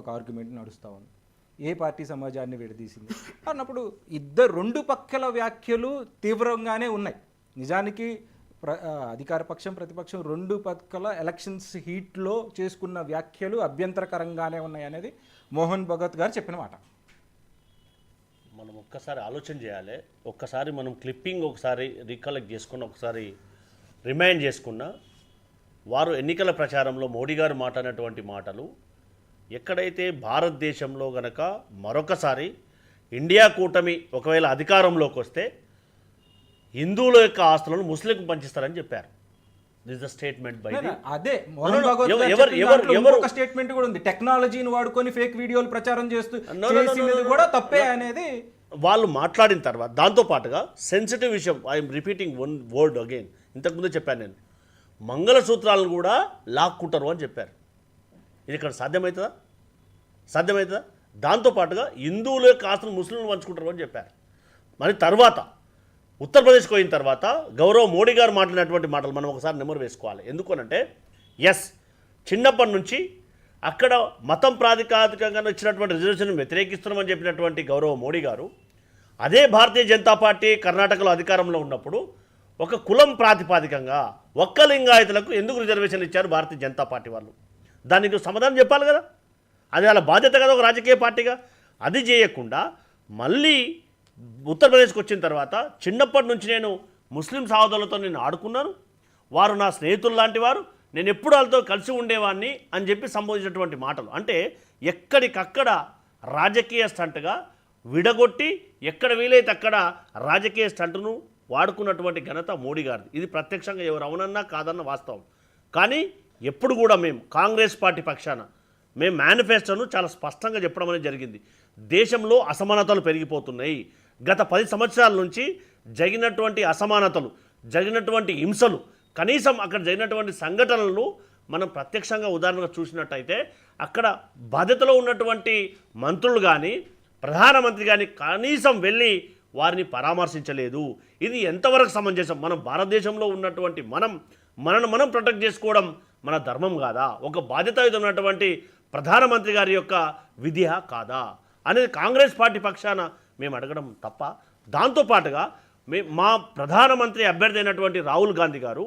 ఒక ఆర్గ్యుమెంట్ నడుస్తూ ఉంది. ఏ పార్టీ సమాజాన్ని విడదీసింది అన్నప్పుడు రెండు పక్కల వ్యాఖ్యలు తీవ్రంగానే ఉన్నాయి. నిజానికి అధికార పక్షం ప్రతిపక్షం రెండు పక్కల ఎలక్షన్స్ హీట్లో చేసుకున్న వ్యాఖ్యలు అభ్యంతరకరంగానే ఉన్నాయి అనేది మోహన్ భగవత్ గారు చెప్పిన మాట. మనం ఒక్కసారి ఆలోచన చేయాలి. ఒక్కసారి మనం క్లిప్పింగ్ ఒకసారి రీకలెక్ట్ చేసుకున్న, ఒకసారి రిమైండ్ చేసుకున్న, వారు ఎన్నికల ప్రచారంలో మోడీ గారు మాట్లాడినటువంటి మాటలు ఎక్కడైతే భారతదేశంలో గనక మరొకసారి ఇండియా కూటమి ఒకవేళ అధికారంలోకి వస్తే హిందువుల యొక్క ఆస్తులను ముస్లింకు పంచిస్తారని చెప్పారు. దిస్ ద స్టేట్మెంట్ బై అదే మోహన్ భగవత్ స్టేట్మెంట్ కూడా ఉంది. టెక్నాలజీని వాడుకొని ఫేక్ వీడియోలు ప్రచారం చేస్తూ కూడా తప్పే అనేది వాళ్ళు మాట్లాడిన తర్వాత. దాంతో పాటుగా సెన్సిటివ్ విషయం, I'm repeating one word again, ఇంతకుముందే చెప్పాను నేను, మంగళసూత్రాలను కూడా లాక్కుంటారు అని చెప్పారు. ఇది ఇక్కడ సాధ్యమవుతుందా? సాధ్యమవుతుందా? దాంతోపాటుగా హిందువుల యొక్క ఆస్తులు ముస్లింలు పంచుకుంటారు అని చెప్పారు. మరి తర్వాత ఉత్తరప్రదేశ్కి పోయిన తర్వాత గౌరవ్ మోడీ గారు మాట్లాడినటువంటి మాటలు మనం ఒకసారి నెమరు వేసుకోవాలి. ఎందుకనంటే ఎస్, చిన్నప్పటి నుంచి అక్కడ మతం ప్రాతిపదికంగా ఇచ్చినటువంటి రిజర్వేషన్ వ్యతిరేకిస్తున్నామని చెప్పినటువంటి గౌరవ మోడీ గారు అదే భారతీయ జనతా పార్టీ కర్ణాటకలో అధికారంలో ఉన్నప్పుడు ఒక కులం ప్రాతిపాదికంగా ఒక్క లింగాయతులకు ఎందుకు రిజర్వేషన్ ఇచ్చారు భారతీయ జనతా పార్టీ వాళ్ళు? దానికి సమాధానం చెప్పాలి కదా. అది వాళ్ళ బాధ్యత కదా ఒక రాజకీయ పార్టీగా. అది చేయకుండా మళ్ళీ ఉత్తరప్రదేశ్కి వచ్చిన తర్వాత చిన్నప్పటి నుంచి నేను ముస్లిం సహోదరులతో నేను ఆడుకున్నాను, వారు నా స్నేహితులు లాంటి వారు, నేను ఎప్పుడు వాళ్ళతో కలిసి ఉండేవాడిని అని చెప్పి సంబోధించినటువంటి మాటలు. అంటే ఎక్కడికక్కడ రాజకీయ స్టంట్గా విడగొట్టి ఎక్కడ వీలైతే అక్కడ రాజకీయ స్టంట్ను వాడుకున్నటువంటి ఘనత మోడీ గారిది. ఇది ప్రత్యక్షంగా ఎవరు అవునన్నా కాదన్న వాస్తవం. కానీ ఎప్పుడు కూడా మేము కాంగ్రెస్ పార్టీ పక్షాన మేము మేనిఫెస్టోను చాలా స్పష్టంగా చెప్పడం అనేది జరిగింది. దేశంలో అసమానతలు పెరిగిపోతున్నాయి. గత 10 సంవత్సరాల నుంచి జరిగినటువంటి అసమానతలు, జరిగినటువంటి హింసలు, కనీసం అక్కడ జరిగినటువంటి సంఘటనలను మనం ప్రత్యక్షంగా ఉదాహరణగా చూసినట్టయితే అక్కడ బాధ్యతలో ఉన్నటువంటి మంత్రులు కానీ ప్రధానమంత్రి కానీ కనీసం వెళ్ళి వారిని పరామర్శించలేదు. ఇది ఎంతవరకు సమంజసం? మనం భారతదేశంలో ఉన్నటువంటి మనను మనం ప్రొటెక్ట్ చేసుకోవడం మన ధర్మం కాదా? ఒక బాధ్యత ఉన్నటువంటి ప్రధానమంత్రి గారి యొక్క విధియా కాదా అనేది కాంగ్రెస్ పార్టీ పక్షాన మేము అడగడం తప్ప. దాంతోపాటుగా మా ప్రధానమంత్రి అభ్యర్థి అయినటువంటి రాహుల్ గాంధీ గారు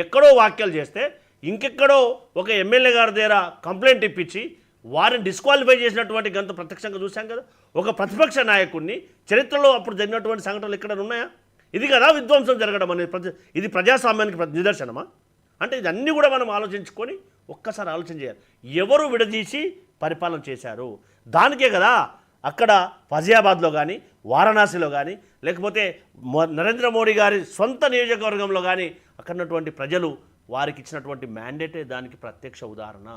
ఎక్కడో వ్యాఖ్యలు చేస్తే ఇంకెక్కడో ఒక ఎమ్మెల్యే గారి దగ్గర కంప్లైంట్ ఇప్పించి వారిని డిస్క్వాలిఫై చేసినటువంటి గంత ప్రత్యక్షంగా చూశాం కదా. ఒక ప్రతిపక్ష నాయకుడిని చరిత్రలో అప్పుడు జరిగినటువంటి సంఘటనలు ఇక్కడ ఉన్నాయా? ఇది కదా విధ్వంసం జరగడం అనేది. ఇది ప్రజాస్వామ్యానికి నిదర్శనమా? అంటే ఇదన్నీ కూడా మనం ఆలోచించుకొని ఒక్కసారి ఆలోచన చేయాలి. ఎవరు విడదీసి పరిపాలన చేశారు? దానికే కదా అక్కడ ఫజియాబాద్లో కానీ వారణాసిలో కానీ లేకపోతే నరేంద్ర మోడీ గారి సొంత నియోజకవర్గంలో కానీ అక్కడ ఉన్నటువంటి ప్రజలు వారికి ఇచ్చినటువంటి మ్యాండేటే దానికి ప్రత్యక్ష ఉదాహరణ.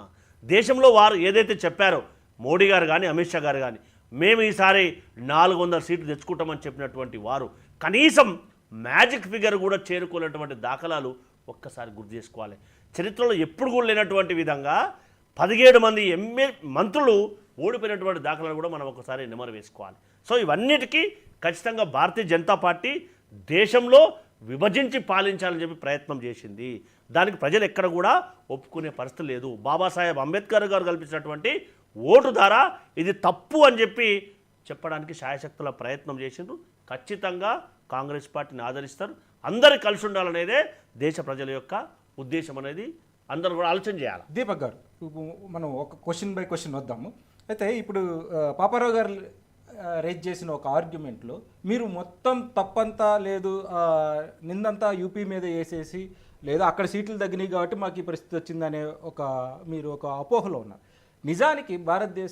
దేశంలో వారు ఏదైతే చెప్పారో మోడీ గారు కానీ అమిత్ షా గారు కానీ మేము ఈసారి 400 సీట్లు తెచ్చుకుంటామని చెప్పినటువంటి వారు కనీసం మ్యాజిక్ ఫిగర్ కూడా చేరుకోలేనటువంటి దాఖలాలు ఒక్కసారి గుర్తు చేసుకోవాలి. చరిత్రలో ఎప్పుడు కూడా లేనటువంటి విధంగా 17 మంది మంత్రులు ఓడిపోయినటువంటి దాఖలాలు కూడా మనం ఒకసారి నెమరు వేసుకోవాలి. సో ఇవన్నిటికీ ఖచ్చితంగా భారతీయ జనతా పార్టీ దేశంలో విభజించి పాలించాలని చెప్పి ప్రయత్నం చేసింది. దానికి ప్రజలు ఎక్కడ కూడా ఒప్పుకునే పరిస్థితి లేదు. బాబాసాహెబ్ అంబేద్కర్ గారు కల్పించినటువంటి ఓటు ద్వారా ఇది తప్పు అని చెప్పి చెప్పడానికి శాయశక్తుల ప్రయత్నం చేసిండ్రు. ఖచ్చితంగా కాంగ్రెస్ పార్టీని ఆదరిస్తారు. అందరూ కలిసి ఉండాలనేదే దేశ ప్రజల యొక్క ఉద్దేశం అనేది అందరూ కూడా ఆలోచన చేయాలి. దీపక్ గారు, మనం ఒక క్వశ్చన్ బై క్వశ్చన్ వద్దాము. అయితే ఇప్పుడు పాపారావు గారు రేజ్ చేసిన ఒక ఆర్గ్యుమెంట్లో మీరు మొత్తం తప్పంతా లేదు, నిందంతా యూపీ మీద వేసేసి లేదా అక్కడ సీట్లు తగ్గినాయి కాబట్టి మాకు ఈ పరిస్థితి వచ్చిందనే మీరు ఒక అపోహలో ఉన్నారు. నిజానికి భారతదేశం